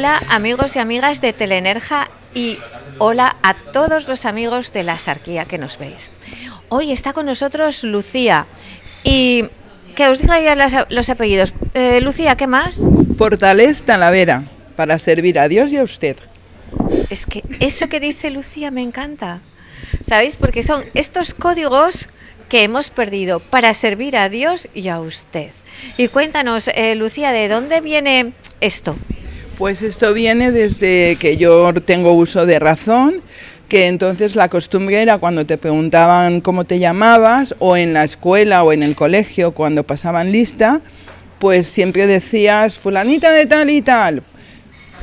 Hola amigos y amigas de Telenerja y hola a todos los amigos de la Sarquía que nos veis. Hoy está con nosotros Lucía y que os diga ya los apellidos. Lucía, ¿qué más? Portales Talavera, para servir a Dios y a usted. Es que eso que dice Lucía me encanta, ¿sabéis? Porque son estos códigos que hemos perdido para servir a Dios y a usted. Y cuéntanos, Lucía, ¿de dónde viene esto? Pues esto viene desde que yo tengo uso de razón, que entonces la costumbre era cuando te preguntaban cómo te llamabas, o en la escuela o en el colegio cuando pasaban lista, pues siempre decías fulanita de tal y tal,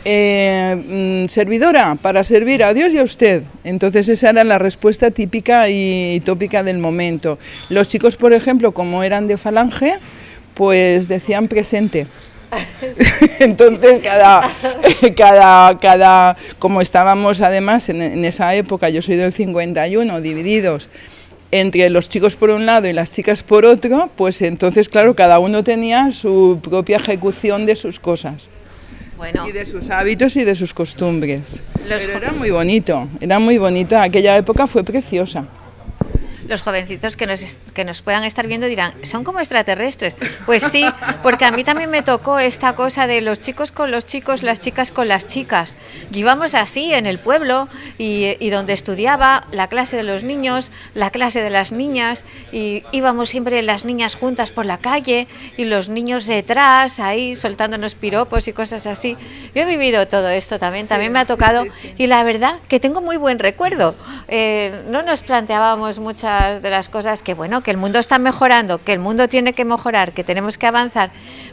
servidora, para servir a Dios y a usted. Entonces esa era la respuesta típica y tópica del momento. Los chicos, por ejemplo, como eran de falange, pues decían presente. Entonces como estábamos además en esa época, yo soy del 51, divididos entre los chicos por un lado y las chicas por otro, pues entonces claro, cada uno tenía su propia ejecución de sus cosas. Bueno. Y de sus hábitos y de sus costumbres. Pero era muy bonito, aquella época fue preciosa. Los jovencitos que nos puedan estar viendo dirán, ¿son como extraterrestres? Pues sí, porque a mí también me tocó esta cosa de los chicos con los chicos, las chicas con las chicas. Y íbamos así en el pueblo y donde estudiaba la clase de los niños, la clase de las niñas, y íbamos siempre las niñas juntas por la calle y los niños detrás, ahí soltándonos piropos y cosas así. Yo he vivido todo esto también me ha tocado, y la verdad que tengo muy buen recuerdo. No nos planteábamos muchas de las cosas que bueno, que el mundo está mejorando, que el mundo tiene que mejorar, que tenemos que avanzar,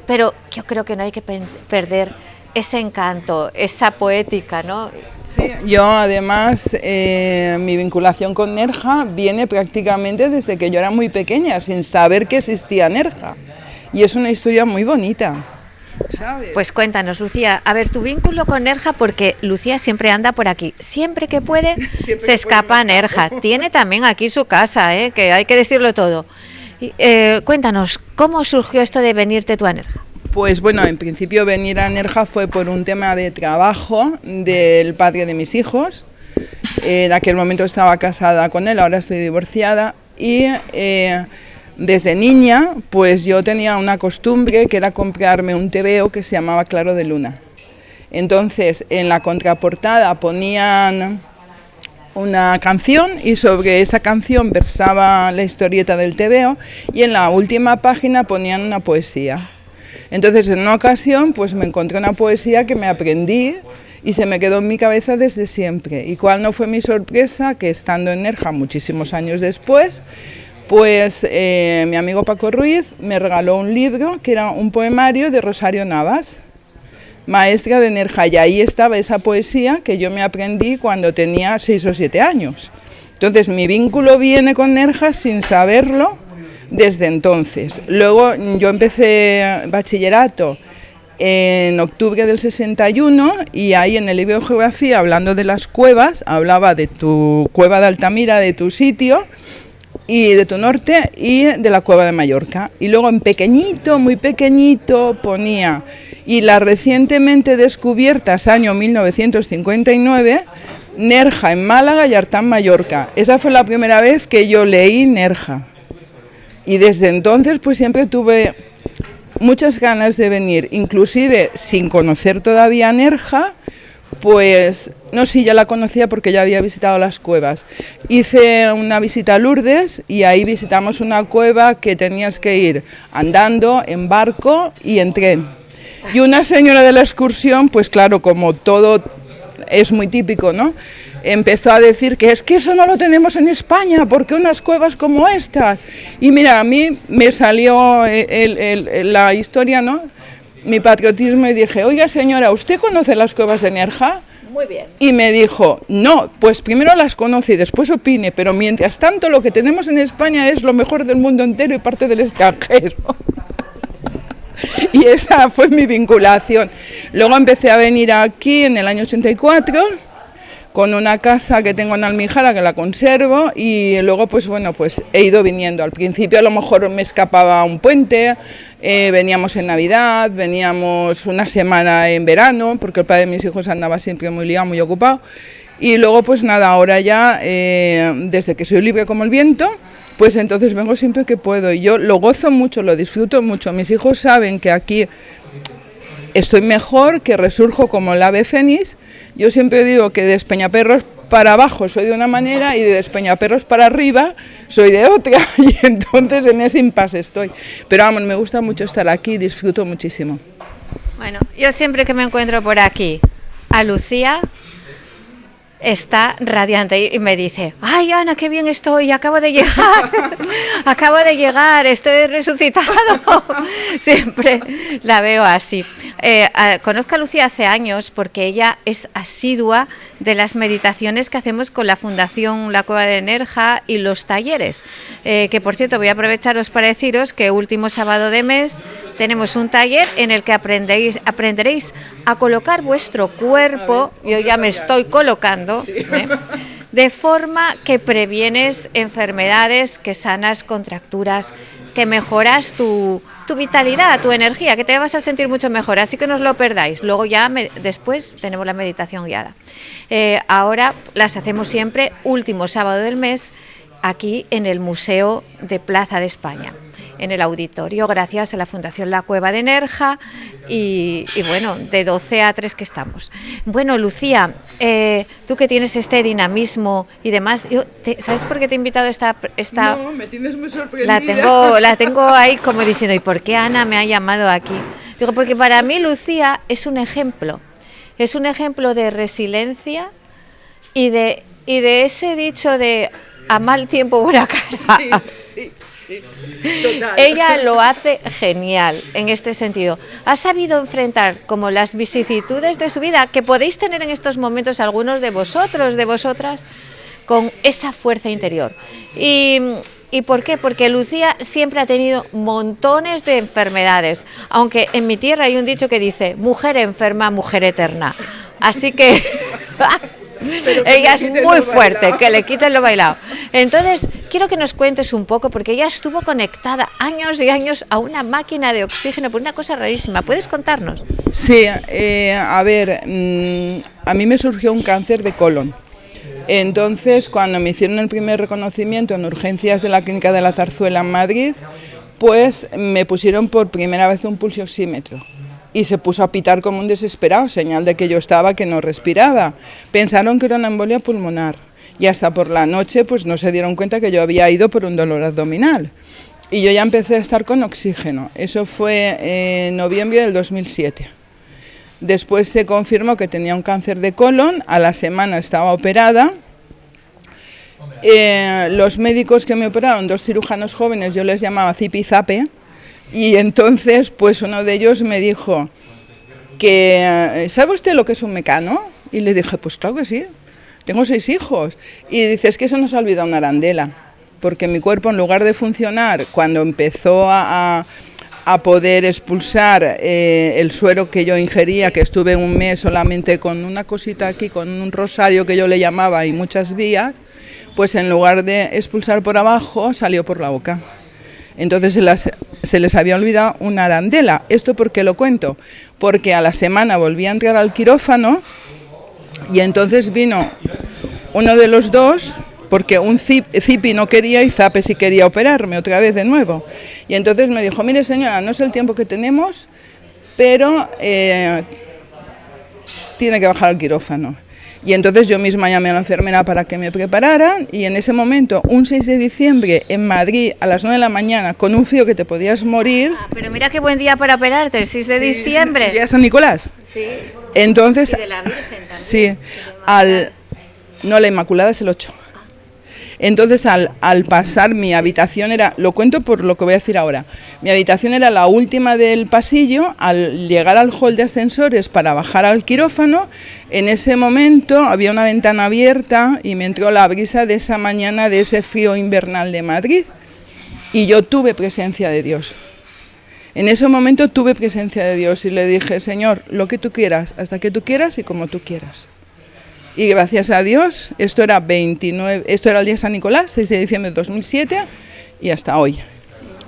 pero yo creo que no hay que perder ese encanto, esa poética, ¿no? Sí, yo además mi vinculación con Nerja viene prácticamente desde que yo era muy pequeña, sin saber que existía Nerja, y es una historia muy bonita, ¿sabes? Pues cuéntanos, Lucía, a ver, tu vínculo con Nerja, porque Lucía siempre anda por aquí, siempre que puede se escapa a Nerja, tiene también aquí su casa, que hay que decirlo todo. Cuéntanos, ¿cómo surgió esto de venirte tú a Nerja? Pues bueno, en principio venir a Nerja fue por un tema de trabajo del padre de mis hijos. En aquel momento estaba casada con él, ahora estoy divorciada, y desde niña pues yo tenía una costumbre que era comprarme un tebeo que se llamaba Claro de Luna. Entonces en la contraportada ponían una canción y sobre esa canción versaba la historieta del tebeo, y en la última página ponían una poesía. Entonces en una ocasión pues me encontré una poesía que me aprendí y se me quedó en mi cabeza desde siempre. Y cuál no fue mi sorpresa, que estando en Nerja muchísimos años después, pues mi amigo Paco Ruiz me regaló un libro que era un poemario de Rosario Navas, maestra de Nerja, y ahí estaba esa poesía que yo me aprendí cuando tenía 6 o 7 años. Entonces mi vínculo viene con Nerja sin saberlo desde entonces. Luego yo empecé bachillerato en octubre del 61 y ahí en el libro de geografía, hablando de las cuevas, hablaba de tu cueva de Altamira, de tu sitio y de tu norte, y de la cueva de Mallorca. Y luego en pequeñito, muy pequeñito, ponía y las recientemente descubiertas, año 1959, Nerja en Málaga y Artán Mallorca. Esa fue la primera vez que yo leí Nerja. Y desde entonces pues siempre tuve muchas ganas de venir, inclusive sin conocer todavía Nerja, pues no, sí, ya la conocía porque ya había visitado las cuevas. Hice una visita a Lourdes y ahí visitamos una cueva que tenías que ir andando, en barco y en tren. Y una señora de la excursión, pues claro, como todo es muy típico, ¿no?, empezó a decir que es que eso no lo tenemos en España, porque unas cuevas como estas. Y mira, a mí me salió la historia, ¿no?, mi patriotismo, y dije, oiga señora, ¿usted conoce las cuevas de Nerja? Muy bien. Y me dijo, no, pues primero las conoce y después opine, pero mientras tanto lo que tenemos en España es lo mejor del mundo entero y parte del extranjero. Y esa fue mi vinculación. Luego empecé a venir aquí en el año 84, con una casa que tengo en Almijara, que la conservo, y luego pues bueno, pues he ido viniendo. Al principio a lo mejor me escapaba un puente, Veníamos en Navidad, veníamos una semana en verano, porque el padre de mis hijos andaba siempre muy liado, muy ocupado. Y luego pues nada, ahora ya, desde que soy libre como el viento, pues entonces vengo siempre que puedo. Y yo lo gozo mucho, lo disfruto mucho. Mis hijos saben que aquí estoy mejor, que resurjo como el ave fénix. Yo siempre digo que de Despeñaperros para abajo soy de una manera y de Despeñaperros para arriba soy de otra. Y entonces en ese impasse estoy. Pero vamos, me gusta mucho estar aquí, disfruto muchísimo. Bueno, yo siempre que me encuentro por aquí a Lucía, está radiante y me dice: ay, Ana, qué bien estoy, acabo de llegar, estoy resucitado. Siempre la veo así. Conozco a Lucía hace años porque ella es asidua de las meditaciones que hacemos con la Fundación La Cueva de Nerja y los talleres, que por cierto voy a aprovecharos para deciros que último sábado de mes tenemos un taller en el que aprenderéis a colocar vuestro cuerpo, yo ya me estoy colocando, de forma que previenes enfermedades, que sanas contracturas, que mejoras tu vitalidad, tu energía, que te vas a sentir mucho mejor, así que no os lo perdáis. Luego ya después tenemos la meditación guiada. Ahora las hacemos siempre último sábado del mes aquí en el Museo de Plaza de España, en el auditorio, gracias a la Fundación La Cueva de Nerja y bueno, de 12 a 3 que estamos. Bueno, Lucía, tú que tienes este dinamismo y demás, ¿sabes por qué te he invitado esta? No, me tienes muy sorprendida. La tengo ahí como diciendo, ¿y por qué Ana me ha llamado aquí? Digo, porque para mí Lucía es un ejemplo de resiliencia y de ese dicho de a mal tiempo buena cara. Sí, total. Ella lo hace genial en este sentido. Ha sabido enfrentar como las vicisitudes de su vida que podéis tener en estos momentos algunos de vosotros, de vosotras, con esa fuerza interior. ¿Y por qué? Porque Lucía siempre ha tenido montones de enfermedades, aunque en mi tierra hay un dicho que dice: mujer enferma, mujer eterna. Así que ella es muy fuerte, que le quiten lo bailado. Entonces, quiero que nos cuentes un poco, porque ella estuvo conectada años y años a una máquina de oxígeno por una cosa rarísima. ¿Puedes contarnos? Sí, a ver, a mí me surgió un cáncer de colon. Entonces, cuando me hicieron el primer reconocimiento en urgencias de la Clínica de la Zarzuela en Madrid, pues me pusieron por primera vez un pulsioxímetro. Y se puso a pitar como un desesperado, señal de que yo estaba, que no respiraba. Pensaron que era una embolia pulmonar y hasta por la noche pues no se dieron cuenta que yo había ido por un dolor abdominal. Y yo ya empecé a estar con oxígeno, eso fue en noviembre del 2007. Después se confirmó que tenía un cáncer de colon, a la semana estaba operada. Los médicos que me operaron, 2 cirujanos jóvenes, yo les llamaba zipizape. Y entonces, pues uno de ellos me dijo que, ¿sabe usted lo que es un mecano? Y le dije, pues claro que sí, tengo 6 hijos. Y dice, es que eso nos ha olvidado una arandela, porque mi cuerpo, en lugar de funcionar, cuando empezó a poder expulsar el suero que yo ingería, que estuve un mes solamente con una cosita aquí, con un rosario que yo le llamaba y muchas vías, pues en lugar de expulsar por abajo, salió por la boca. Entonces se les había olvidado una arandela. ¿Esto por qué lo cuento? Porque a la semana volví a entrar al quirófano y entonces vino uno de los dos, porque un cipi no quería y zape sí quería operarme otra vez de nuevo. Y entonces me dijo, mire señora, no es el tiempo que tenemos, pero tiene que bajar al quirófano. Y entonces yo misma llamé a la enfermera para que me prepararan y en ese momento, un 6 de diciembre en Madrid a las 9 de la mañana, con un frío que te podías morir. Pero mira qué buen día para operarte, el 6 de diciembre. ¿El día de San Nicolás? Sí. Entonces, y de la Virgen también. Sí, no, la Inmaculada es el 8. Entonces al pasar mi habitación era, lo cuento por lo que voy a decir ahora, mi habitación era la última del pasillo, al llegar al hall de ascensores para bajar al quirófano, en ese momento había una ventana abierta y me entró la brisa de esa mañana de ese frío invernal de Madrid y yo tuve presencia de Dios. En ese momento tuve presencia de Dios y le dije, Señor, lo que tú quieras, hasta que tú quieras y como tú quieras. Y gracias a Dios, esto era el día de San Nicolás, 6 de diciembre de 2007, y hasta hoy.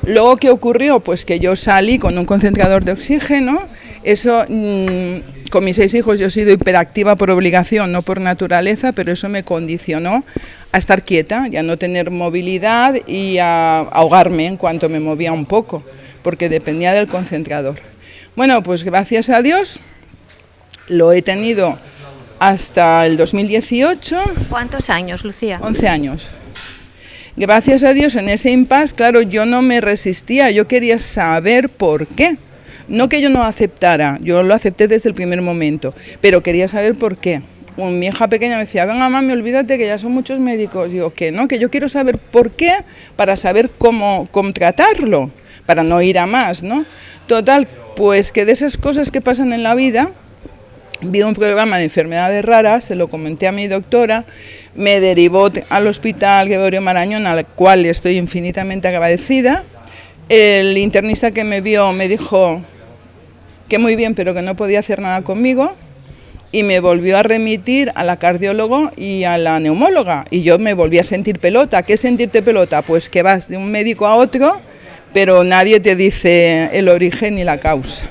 Luego, ¿qué ocurrió? Pues que yo salí con un concentrador de oxígeno. Eso, con mis 6 hijos yo he sido hiperactiva por obligación, no por naturaleza, pero eso me condicionó a estar quieta y a no tener movilidad y a ahogarme en cuanto me movía un poco, porque dependía del concentrador. Bueno, pues gracias a Dios lo he tenido hasta el 2018. ¿Cuántos años, Lucía? 11 años. Gracias a Dios, en ese impasse, claro, yo no me resistía, yo quería saber por qué. No que yo no aceptara, yo lo acepté desde el primer momento, pero quería saber por qué. Mi hija pequeña me decía, venga mami, olvídate que ya son muchos médicos. Digo, que no, que yo quiero saber por qué, para saber cómo tratarlo, para no ir a más, ¿no? Total, pues que de esas cosas que pasan en la vida, vi un programa de enfermedades raras, se lo comenté a mi doctora, me derivó al Hospital Gregorio Marañón, al cual estoy infinitamente agradecida. El internista que me vio me dijo que muy bien, pero que no podía hacer nada conmigo, y me volvió a remitir a la cardiólogo y a la neumóloga, y yo me volví a sentir pelota. ¿Qué es sentirte pelota? Pues que vas de un médico a otro, pero nadie te dice el origen ni la causa.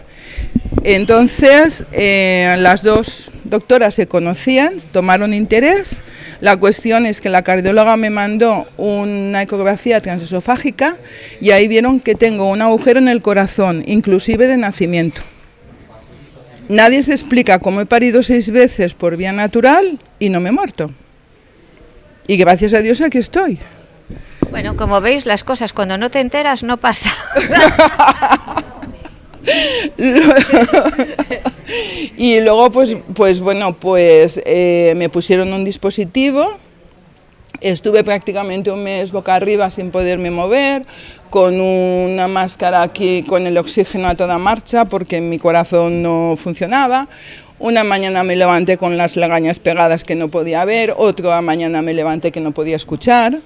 Entonces, las dos doctoras se conocían, tomaron interés. La cuestión es que la cardióloga me mandó una ecografía transesofágica y ahí vieron que tengo un agujero en el corazón, inclusive de nacimiento. Nadie se explica cómo he parido 6 veces por vía natural y no me he muerto. Y gracias a Dios aquí estoy. Bueno, como veis, las cosas cuando no te enteras no pasa. Y luego me pusieron un dispositivo. Estuve prácticamente un mes boca arriba sin poderme mover, con una máscara aquí con el oxígeno a toda marcha porque mi corazón no funcionaba. Una mañana me levanté con las lagañas pegadas que no podía ver, otra mañana me levanté que no podía escuchar.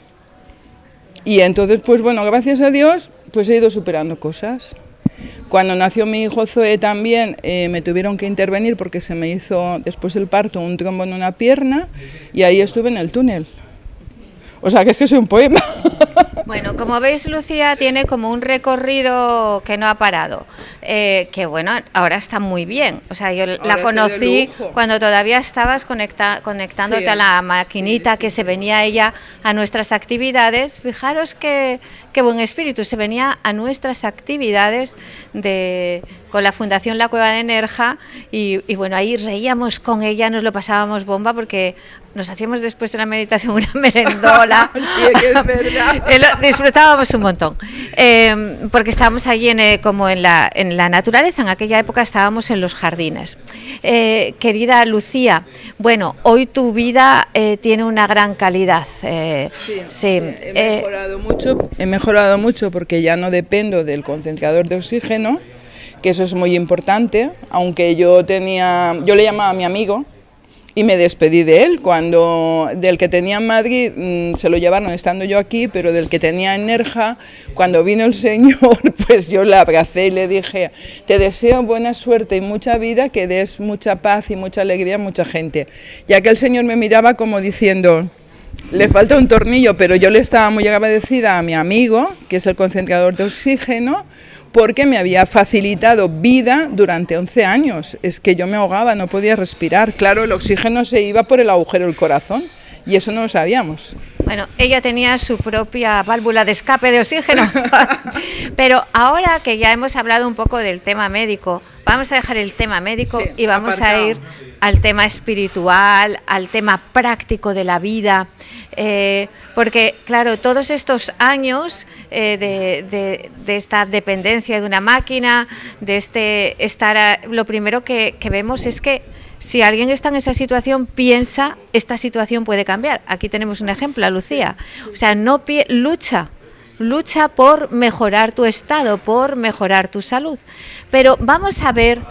Y entonces, pues bueno, gracias a Dios, pues he ido superando cosas. Cuando nació mi hijo Zoe también me tuvieron que intervenir porque se me hizo después del parto un trombo en una pierna y ahí estuve en el túnel. O sea, que es que soy un poema. Bueno, como veis, Lucía tiene como un recorrido que no ha parado, que bueno, ahora está muy bien. O sea, yo la conocí cuando todavía estabas conectándote a la maquinita que se venía ella a nuestras actividades. Fijaros qué buen espíritu, se venía a nuestras actividades con la Fundación La Cueva de Nerja y bueno, ahí reíamos con ella, nos lo pasábamos bomba porque nos hacíamos después de la meditación una merendola. Sí, que es verdad. Disfrutábamos un montón, porque estábamos allí como en la naturaleza. En aquella época estábamos en los jardines. Querida Lucía, bueno, hoy tu vida tiene una gran calidad. He mejorado mucho porque ya no dependo del concentrador de oxígeno, que eso es muy importante, aunque yo le llamaba a mi amigo y me despedí de él, del que tenía en Madrid se lo llevaron estando yo aquí, pero del que tenía en Nerja, cuando vino el Señor, pues yo le abracé y le dije, te deseo buena suerte y mucha vida, que des mucha paz y mucha alegría a mucha gente, ya que el Señor me miraba como diciendo, le falta un tornillo, pero yo le estaba muy agradecida a mi amigo, que es el concentrador de oxígeno, porque me había facilitado vida durante 11 años. Es que yo me ahogaba, no podía respirar. Claro, el oxígeno se iba por el agujero del corazón y eso no lo sabíamos. Bueno, ella tenía su propia válvula de escape de oxígeno. Pero ahora que ya hemos hablado un poco del tema médico, vamos a dejar el tema médico y vamos a ir al tema espiritual, al tema práctico de la vida. Porque, claro, todos estos años de esta dependencia de una máquina, lo primero que vemos es que si alguien está en esa situación, piensa, esta situación puede cambiar. Aquí tenemos un ejemplo, Lucía. O sea, lucha por mejorar tu estado, por mejorar tu salud. Pero vamos a ver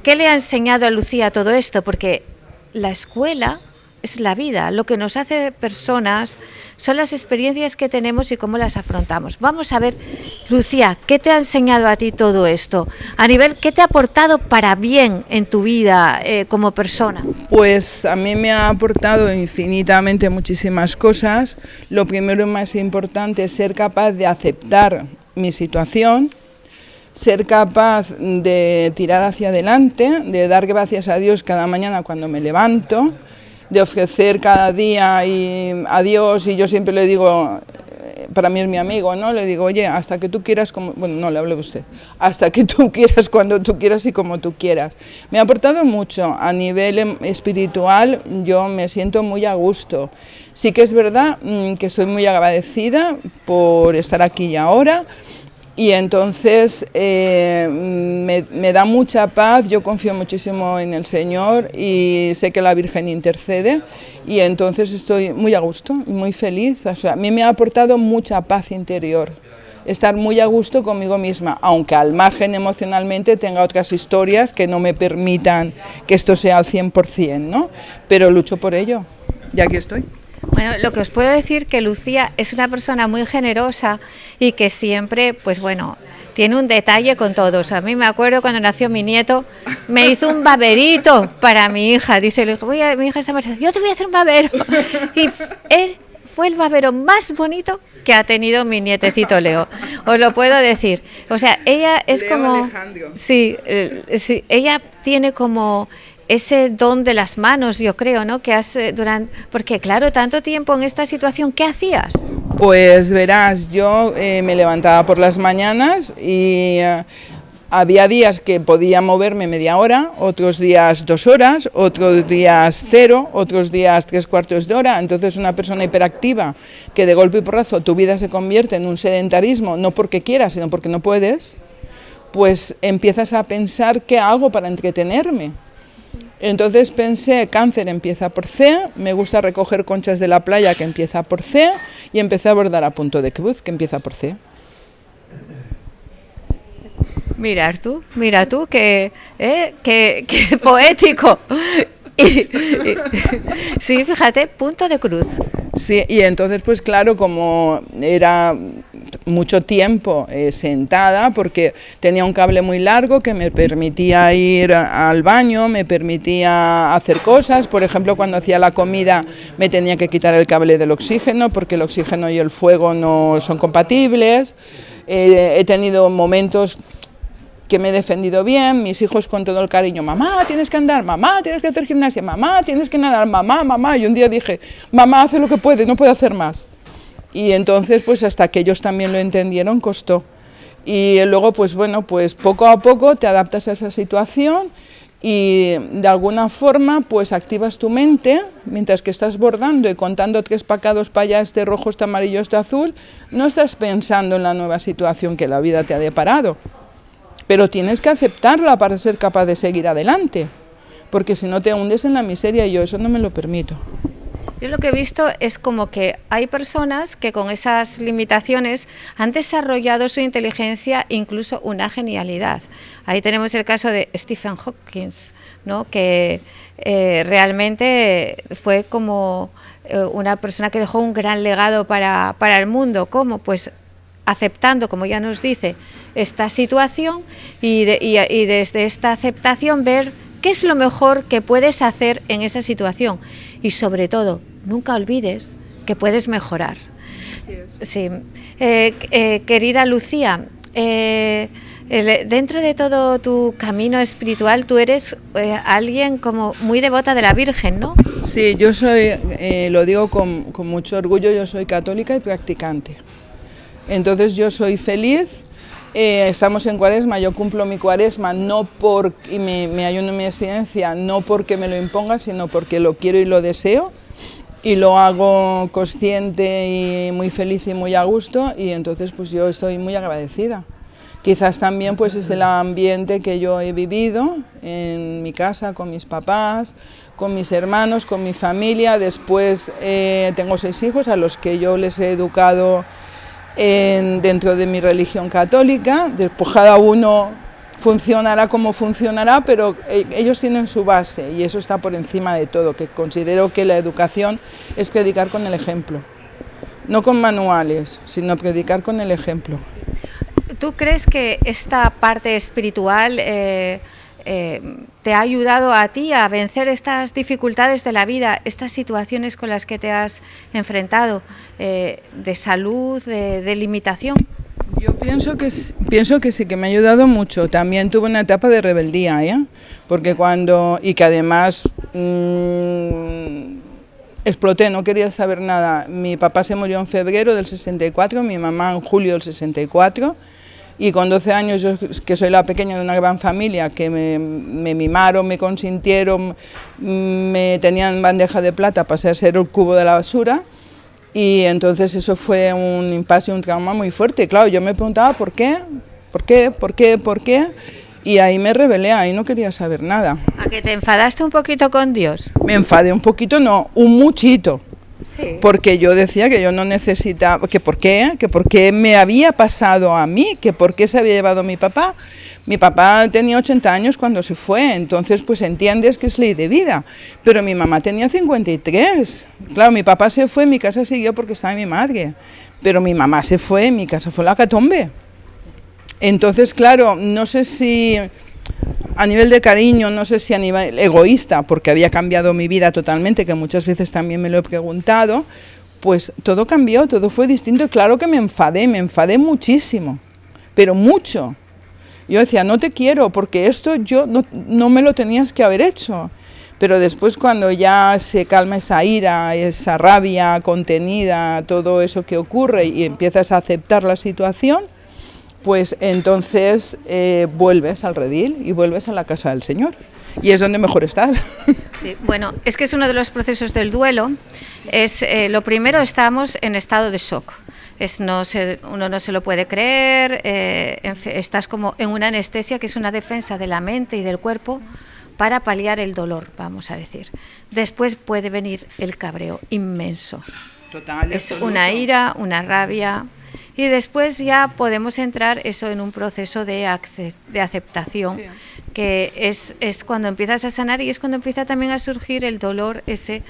qué le ha enseñado a Lucía todo esto, porque la escuela es la vida, lo que nos hace personas son las experiencias que tenemos y cómo las afrontamos. Vamos a ver, Lucía, ¿qué te ha enseñado a ti todo esto? A nivel, ¿qué te ha aportado para bien en tu vida como persona? Pues a mí me ha aportado infinitamente muchísimas cosas. Lo primero y más importante es ser capaz de aceptar mi situación, ser capaz de tirar hacia adelante, de dar gracias a Dios cada mañana cuando me levanto, de ofrecer cada día a Dios, y yo siempre le digo, para mí es mi amigo, ¿no? Le digo, oye, hasta que tú quieras, bueno, no, le hablo a usted, hasta que tú quieras, cuando tú quieras y como tú quieras. Me ha aportado mucho a nivel espiritual, yo me siento muy a gusto. Sí que es verdad que soy muy agradecida por estar aquí y ahora, y entonces me da mucha paz, yo confío muchísimo en el Señor y sé que la Virgen intercede, y entonces estoy muy a gusto y muy feliz. O sea, a mí me ha aportado mucha paz interior, estar muy a gusto conmigo misma, aunque al margen emocionalmente tenga otras historias que no me permitan que esto sea al 100%, ¿no? Pero lucho por ello, y aquí estoy. Bueno, lo que os puedo decir que Lucía es una persona muy generosa y que siempre, pues bueno, tiene un detalle con todos. A mí me acuerdo cuando nació mi nieto, me hizo un baberito para mi hija. Dice, le dijo, mi hija está embarazada, yo te voy a hacer un babero. Y él fue el babero más bonito que ha tenido mi nietecito Leo. Os lo puedo decir. O sea, ella es Leo como... Alejandro. Sí, sí, ella tiene como... ese don de las manos, yo creo, ¿no? Que has porque claro, tanto tiempo en esta situación, ¿qué hacías? Pues verás, yo me levantaba por las mañanas y había días que podía moverme media hora, otros días 2 horas, otros días 0, otros días 3/4 de hora. Entonces una persona hiperactiva que de golpe y porrazo tu vida se convierte en un sedentarismo, no porque quieras, sino porque no puedes, pues empiezas a pensar ¿qué hago para entretenerme? Entonces pensé, cáncer empieza por C, me gusta recoger conchas de la playa, que empieza por C, y empecé a bordar a punto de cruz, que empieza por C. Mira tú, que poético. Sí, fíjate, punto de cruz. Sí, y entonces pues claro, como era mucho tiempo sentada, porque tenía un cable muy largo que me permitía ir al baño, me permitía hacer cosas. Por ejemplo, cuando hacía la comida me tenía que quitar el cable del oxígeno, porque el oxígeno y el fuego no son compatibles. He tenido momentos que me he defendido bien, mis hijos con todo el cariño, mamá, tienes que andar, mamá, tienes que hacer gimnasia, mamá, tienes que nadar, mamá, mamá, y un día dije, mamá, hace lo que puede, no puede hacer más. Y entonces, pues hasta que ellos también lo entendieron, costó. Y luego, pues bueno, pues poco a poco te adaptas a esa situación y de alguna forma, pues activas tu mente, mientras que estás bordando y contando 3 pacados para allá, este rojo, este amarillo, este azul, no estás pensando en la nueva situación que la vida te ha deparado. Pero tienes que aceptarla para ser capaz de seguir adelante, porque si no te hundes en la miseria, y yo eso no me lo permito. Yo lo que he visto es como que hay personas que con esas limitaciones han desarrollado su inteligencia, incluso una genialidad. Ahí tenemos el caso de Stephen Hawking, ¿no? Que realmente fue como una persona que dejó un gran legado para el mundo. ¿Cómo? Pues aceptando, como ya nos dice, esta situación y desde esta aceptación ver qué es lo mejor que puedes hacer en esa situación, y sobre todo nunca olvides que puedes mejorar. Así es. Sí. Querida Lucía, dentro de todo tu camino espiritual tú eres alguien como muy devota de la Virgen, ¿no? Sí, yo soy, lo digo con mucho orgullo, yo soy católica y practicante. Entonces yo soy feliz, estamos en Cuaresma, yo cumplo mi Cuaresma y me ayuno en mi abstinencia, no porque me lo imponga, sino porque lo quiero y lo deseo, y lo hago consciente y muy feliz y muy a gusto, y entonces pues yo estoy muy agradecida. Quizás también pues es el ambiente que yo he vivido en mi casa, con mis papás, con mis hermanos, con mi familia. Después tengo 6 hijos a los que yo les he educado dentro de mi religión católica. Después cada uno funcionará como funcionará, pero ellos tienen su base y eso está por encima de todo, que considero que la educación es predicar con el ejemplo, no con manuales, sino predicar con el ejemplo. ¿Tú crees que esta parte espiritual te ha ayudado a ti a vencer estas dificultades de la vida, estas situaciones con las que te has enfrentado, de salud, de limitación? Yo pienso que sí, que me ha ayudado mucho. También tuve una etapa de rebeldía, ¿eh? Porque y que además exploté, no quería saber nada. Mi papá se murió en febrero del 64, mi mamá en julio del 64, y con 12 años, yo que soy la pequeña de una gran familia, que me mimaron, me consintieron, me tenían en bandeja de plata para ser el cubo de la basura. Y entonces eso fue un impasse, un trauma muy fuerte. Claro, yo me preguntaba por qué, y ahí me rebelé, ahí no quería saber nada. ¿A que te enfadaste un poquito con Dios? Me enfadé un poquito, no, un muchito. Sí. Porque yo decía que yo no necesitaba, que por qué me había pasado a mí, que por qué se había llevado a mi papá. Mi papá tenía 80 años cuando se fue, entonces pues entiendes que es ley de vida, pero mi mamá tenía 53. Claro, mi papá se fue, mi casa siguió porque estaba mi madre, pero mi mamá se fue, mi casa fue la catombe. Entonces, claro, no sé si a nivel de cariño, no sé si a nivel egoísta, porque había cambiado mi vida totalmente, que muchas veces también me lo he preguntado, pues todo cambió, todo fue distinto, y claro que me enfadé muchísimo, pero mucho. Yo decía, no te quiero, porque esto yo no me lo tenías que haber hecho. Pero después, cuando ya se calma esa ira, esa rabia contenida, todo eso que ocurre, y empiezas a aceptar la situación, pues entonces vuelves al redil y vuelves a la casa del Señor. Y es donde mejor estás. Sí, bueno, es que es uno de los procesos del duelo. Lo primero, estamos en estado de shock. Uno no se lo puede creer, estás como en una anestesia, que es una defensa de la mente y del cuerpo para paliar el dolor, vamos a decir. Después puede venir el cabreo inmenso. Total, es una ira, una rabia, y después ya podemos entrar eso en un proceso de aceptación, sí, que es cuando empiezas a sanar, y es cuando empieza también a surgir el dolor ese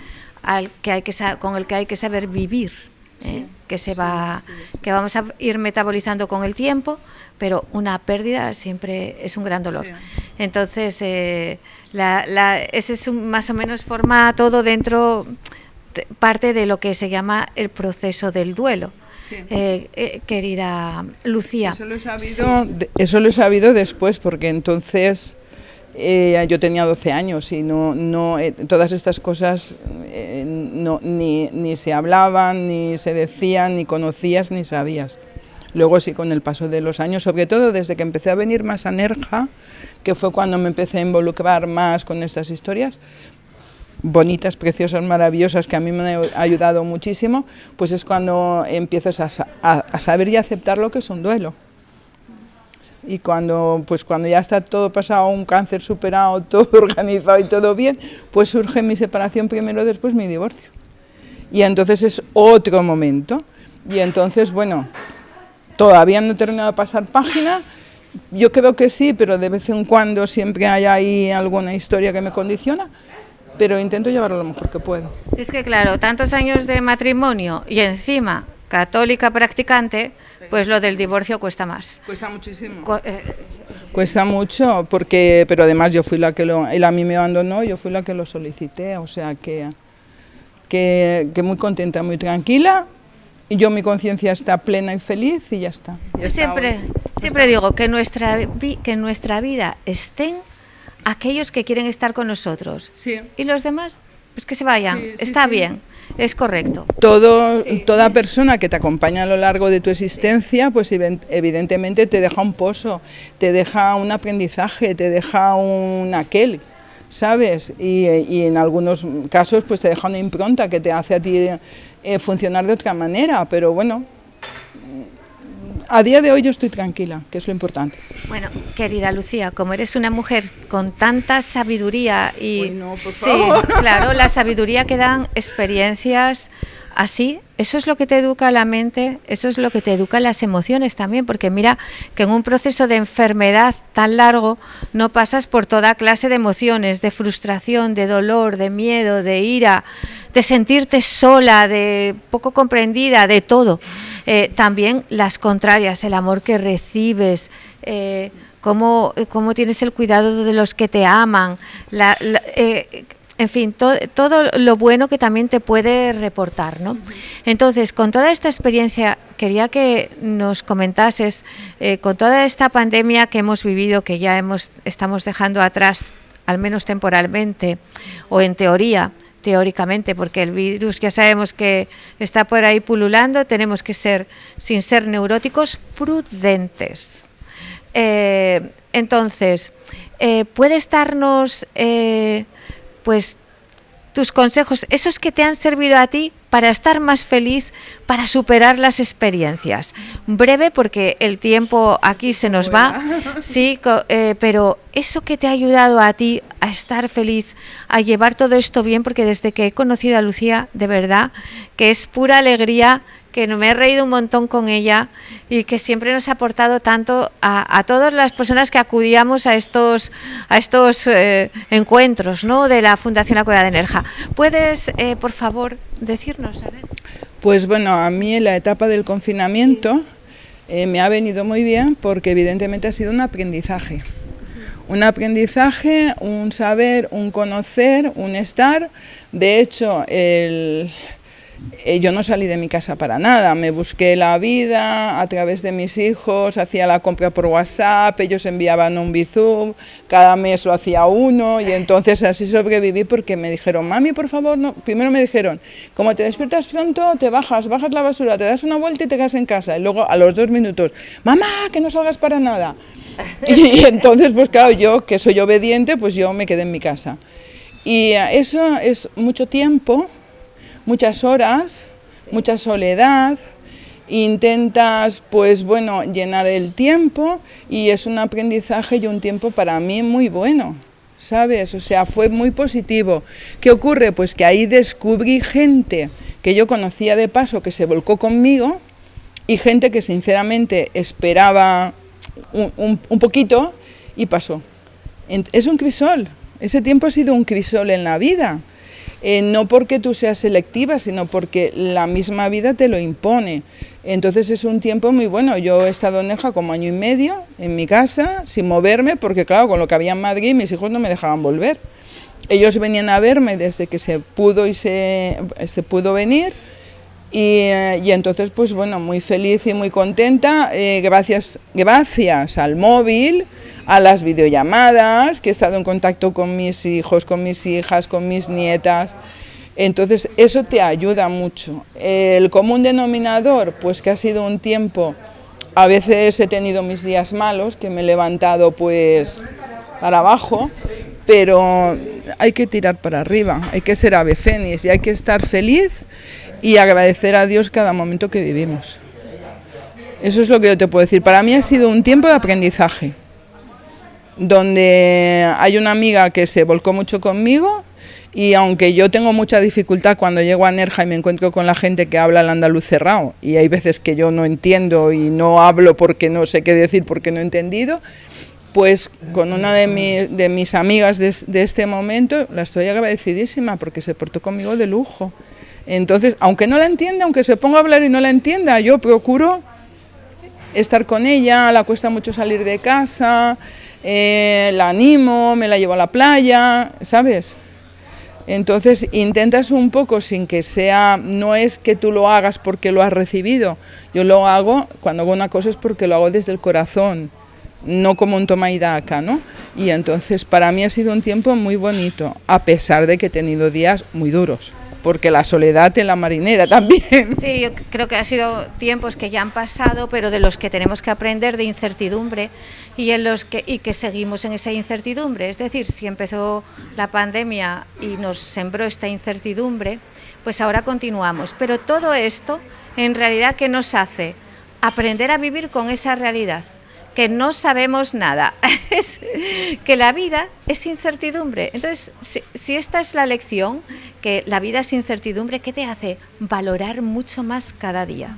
con el que hay que saber vivir. Sí, que vamos a ir metabolizando con el tiempo, pero una pérdida siempre es un gran dolor. Sí. Entonces, ese es más o menos forma todo dentro, parte de lo que se llama el proceso del duelo. Sí. Querida Lucía. Eso lo he sabido después, porque entonces yo tenía 12 años y todas estas cosas ni se hablaban, ni se decían, ni conocías, ni sabías. Luego sí, con el paso de los años, sobre todo desde que empecé a venir más a Nerja, que fue cuando me empecé a involucrar más con estas historias bonitas, preciosas, maravillosas, que a mí me han ayudado muchísimo, pues es cuando empiezas a saber y aceptar lo que es un duelo. Y cuando ya está todo pasado, un cáncer superado, todo organizado y todo bien, pues surge mi separación primero, después mi divorcio. Y entonces es otro momento. Y entonces, bueno, todavía no he terminado de pasar página. Yo creo que sí, pero de vez en cuando siempre hay ahí alguna historia que me condiciona, pero intento llevarlo lo mejor que puedo. Es que claro, tantos años de matrimonio y encima católica practicante, pues lo del divorcio cuesta más. Cuesta muchísimo. Cuesta mucho, pero además yo fui la que él a mí me abandonó, yo fui la que lo solicité, o sea que muy contenta, muy tranquila, y yo mi conciencia está plena y feliz y ya está. Yo siempre digo que en nuestra vida estén aquellos que quieren estar con nosotros, sí, y los demás, pues que se vayan, sí, está sí, bien. Es correcto. Toda persona que te acompaña a lo largo de tu existencia, pues evidentemente te deja un pozo, te deja un aprendizaje, te deja un aquel, ¿sabes? Y en algunos casos pues te deja una impronta que te hace a ti funcionar de otra manera, pero bueno, a día de hoy yo estoy tranquila, que es lo importante. Bueno, querida Lucía, como eres una mujer con tanta sabiduría y... Bueno, por favor. Sí, claro, la sabiduría que dan experiencias así, eso es lo que te educa la mente, eso es lo que te educa las emociones también, porque mira que en un proceso de enfermedad tan largo no pasas por toda clase de emociones, de frustración, de dolor, de miedo, de ira, de sentirte sola, de poco comprendida, de todo. También las contrarias, el amor que recibes, cómo tienes el cuidado de los que te aman, en fin, todo lo bueno que también te puede reportar, ¿no? Entonces, con toda esta experiencia, quería que nos comentases, con toda esta pandemia que hemos vivido, que ya estamos dejando atrás, al menos temporalmente, o en teóricamente, porque el virus ya sabemos que está por ahí pululando, tenemos que ser, sin ser neuróticos, prudentes. Entonces, ¿puedes darnos pues tus consejos, esos que te han servido a ti para estar más feliz, para superar las experiencias? Breve, porque el tiempo aquí se nos va, sí, pero eso que te ha ayudado a ti a estar feliz, a llevar todo esto bien, porque desde que he conocido a Lucía, de verdad, que es pura alegría, que me he reído un montón con ella y que siempre nos ha aportado tanto a todas las personas que acudíamos a estos encuentros, ¿no?, de la Fundación La Cueva de Nerja. ¿Puedes, por favor, decirnos? A ver. Pues bueno, a mí en la etapa del confinamiento me ha venido muy bien porque evidentemente ha sido un aprendizaje. Un aprendizaje, un saber, un conocer, un estar. De hecho, yo no salí de mi casa para nada, me busqué la vida a través de mis hijos, hacía la compra por WhatsApp, ellos enviaban un Bizum, cada mes lo hacía uno y entonces así sobreviví porque me dijeron, mami, por favor, no. Primero me dijeron, como te despiertas pronto, te bajas la basura, te das una vuelta y te quedas en casa. Y luego a los 2 minutos, mamá, que no salgas para nada. Y entonces, pues claro, yo que soy obediente, pues yo me quedé en mi casa. Y eso es mucho tiempo, muchas horas, mucha soledad, intentas, pues bueno, llenar el tiempo y es un aprendizaje y un tiempo para mí muy bueno, ¿sabes? O sea, fue muy positivo. ¿Qué ocurre? Pues que ahí descubrí gente que yo conocía de paso que se volcó conmigo y gente que sinceramente esperaba un poquito y pasó. Es un crisol, ese tiempo ha sido un crisol en la vida. No porque tú seas selectiva, sino porque la misma vida te lo impone. Entonces es un tiempo muy bueno. Yo he estado en Nerja como 1 año y medio, en mi casa, sin moverme, porque claro, con lo que había en Madrid, mis hijos no me dejaban volver. Ellos venían a verme desde que se pudo y se pudo venir. Y entonces, pues bueno, muy feliz y muy contenta, gracias al móvil, a las videollamadas, que he estado en contacto con mis hijos, con mis hijas, con mis nietas. Entonces eso te ayuda mucho. El común denominador, pues que ha sido un tiempo, a veces he tenido mis días malos, que me he levantado pues para abajo, pero hay que tirar para arriba, hay que ser ave fénix y hay que estar feliz y agradecer a Dios cada momento que vivimos. Eso es lo que yo te puedo decir. Para mí ha sido un tiempo de aprendizaje, donde hay una amiga que se volcó mucho conmigo y aunque yo tengo mucha dificultad cuando llego a Nerja y me encuentro con la gente que habla el andaluz cerrado y hay veces que yo no entiendo y no hablo porque no sé qué decir, porque no he entendido, pues con una de mis amigas de este momento la estoy agradecidísima porque se portó conmigo de lujo. Entonces, aunque no la entienda, aunque se ponga a hablar y no la entienda, yo procuro estar con ella, le cuesta mucho salir de casa, la animo, me la llevo a la playa, ¿sabes? Entonces intentas un poco sin que sea, no es que tú lo hagas porque lo has recibido, yo lo hago, cuando hago una cosa es porque lo hago desde el corazón, no como un toma y daca, ¿no? Y entonces para mí ha sido un tiempo muy bonito, a pesar de que he tenido días muy duros. Porque la soledad en la marinera también. Sí, yo creo que ha sido tiempos que ya han pasado, pero de los que tenemos que aprender de incertidumbre y que seguimos en esa incertidumbre. Es decir, si empezó la pandemia y nos sembró esta incertidumbre, pues ahora continuamos. Pero todo esto, en realidad, ¿qué nos hace? Aprender a vivir con esa realidad, que no sabemos nada, es que la vida es incertidumbre. Entonces, si esta es la lección, que la vida es incertidumbre, ¿qué te hace? Valorar mucho más cada día.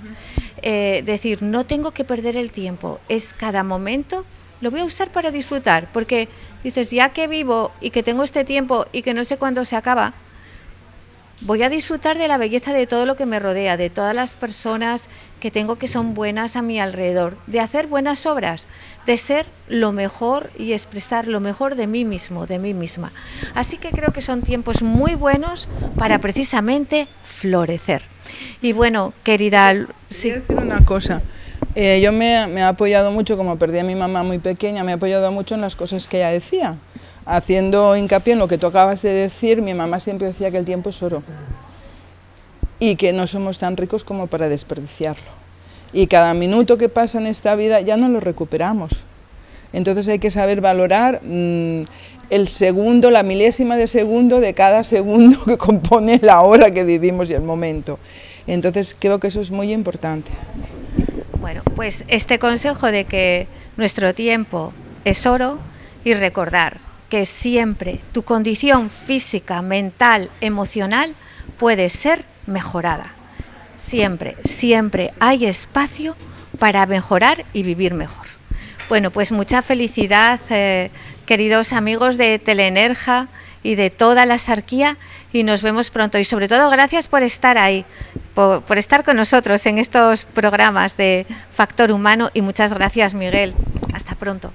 Decir, no tengo que perder el tiempo, es cada momento, lo voy a usar para disfrutar, porque dices, ya que vivo y que tengo este tiempo y que no sé cuándo se acaba, voy a disfrutar de la belleza de todo lo que me rodea, de todas las personas que tengo que son buenas a mi alrededor, de hacer buenas obras, de ser lo mejor y expresar lo mejor de mí mismo, de mí misma. Así que creo que son tiempos muy buenos para precisamente florecer. Y bueno, querida... Sí. Quiero decir una cosa. Yo me he apoyado mucho, como perdí a mi mamá muy pequeña, me he apoyado mucho en las cosas que ella decía. Haciendo hincapié en lo que tú acabas de decir, mi mamá siempre decía que el tiempo es oro y que no somos tan ricos como para desperdiciarlo. Y cada minuto que pasa en esta vida ya no lo recuperamos. Entonces hay que saber valorar el segundo, la milésima de segundo de cada segundo que compone la hora que vivimos y el momento. Entonces creo que eso es muy importante. Bueno, pues este consejo de que nuestro tiempo es oro y recordar que siempre tu condición física, mental, emocional puede ser mejorada. Siempre, siempre hay espacio para mejorar y vivir mejor. Bueno, pues mucha felicidad, queridos amigos de Teleenergia y de toda la Sarquía, y nos vemos pronto. Y sobre todo, gracias por estar ahí, por estar con nosotros en estos programas de Factor Humano, y muchas gracias, Miguel. Hasta pronto.